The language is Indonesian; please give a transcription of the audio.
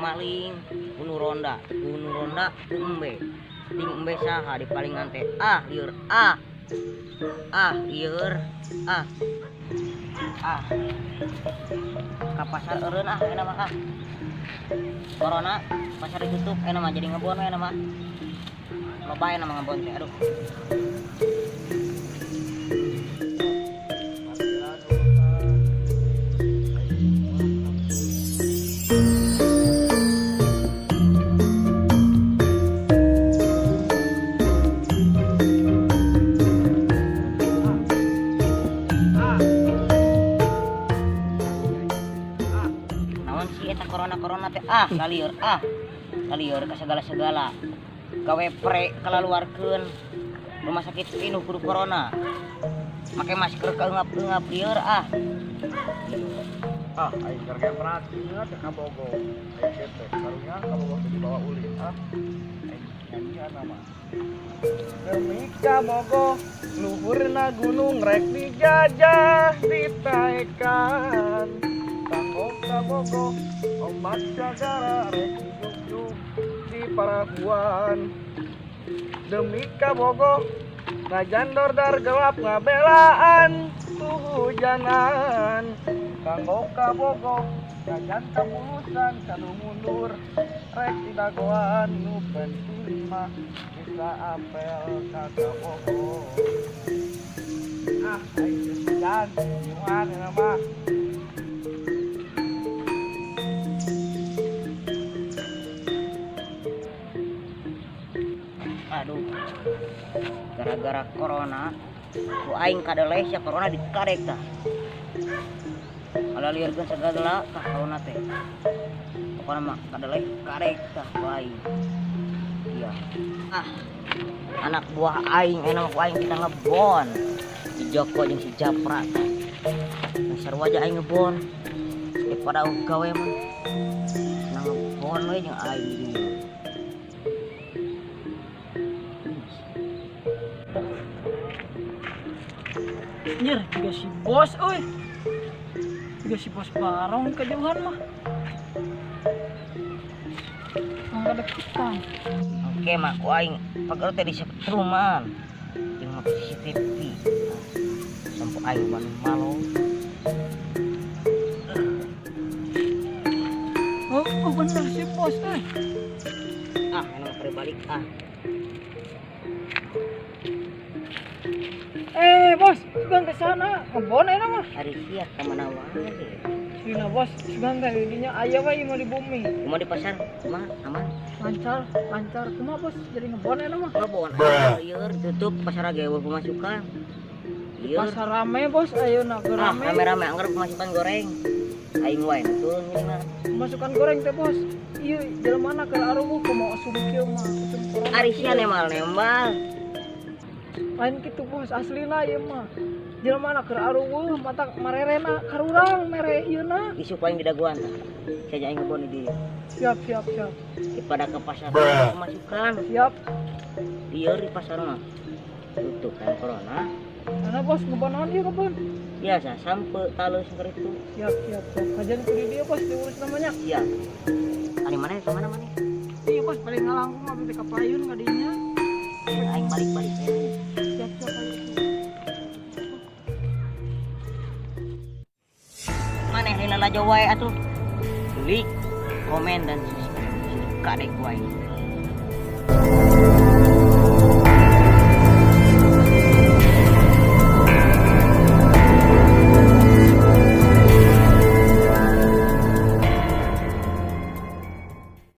maling bunuh ronda embe ting embe saha di palingan teh lieur lieur ka pasar eureun euna mah corona pasar ditutup euna mah jadi ngebon euna mah loba euna mah ngebon teh aduh. Corona teh lalieur ka segala gawe pre kalaluarkeun rumah sakit pinuh kudu corona make masker keungap lieur aing kerja perhatiin teh ka Bogo aing teh karunya ka Bogo di bawah ulin aing nyanyian nama demi ka Bogo luhurna gunung rek dijajah ditaekan kanggo ka Bogo ombak sagara rek hidup di parahuan demi ka Bogo ngajandor dar gelap ngabelaan hujanan kanggo ka Bogo ngajan kabulusan kanu mundur rek didagoan nu penting mah bisa apel ka Bogo aing segan nyuan nama aduh gara-gara corona ku aing kadeleh sia corona dikarek tah ala liurkeun sagala ka corona teh pokona mah kadeleh karek tah ku aing iya anak buah aing enak ku aing kita ngebon si Joko jeung si Japra teh sarua aja aing ngebon daripada gawe mah ngebon we jeung aing Nyer, juga si bos, juga si bos barong kejauhan mah. Angga deketan. Oke mah, ku aing pagar teh disetruman, jeung mah CCTV. Sampo aing ban malo. Oh bener si bos Enak berbalik bos, sugan ke sana, ngebon enak mah. Hari sia kemana wae. Sina bos, sugan ke dinya aya wae mau di bumi. Mau di pasar, mah aman. Lancar. Kumaha bos, jadi ngebon enak mah. Ngebon. Lieur tutup pasar ge pemasukan. Pasar rame bos, ayeuna ge rame. Rame-rame anggar pemasukan goreng. Aing wae turun geuningan. Pemasukan goreng teh bos. Ieu jelema na keur aruh kumaha asum kieu mah. Ari sia nembal. Lain gitu bos, aslina ieu mah. Jelema na keur arueuh mata marerena karurang mere ieuna. Isuk paling didaguan tah. Saja aing ngebon di dieu. Siap. Daripada ke pasar pemasukan. Siap. Lieur di pasar mah. Tutup kan corona. Mana bos ngebon naon ieu ngebon? Biasa sampe talus keur itu. Siap. Kajian ku di dia bos diurus namanya. Iya. Ari mana ke mana? Iya bos paling ngalangkung mah bete ka payun kadinya. Aing balik Siap. Maneh lila lajo wae atuh. Like, komen dan subscribe. Kadek wae.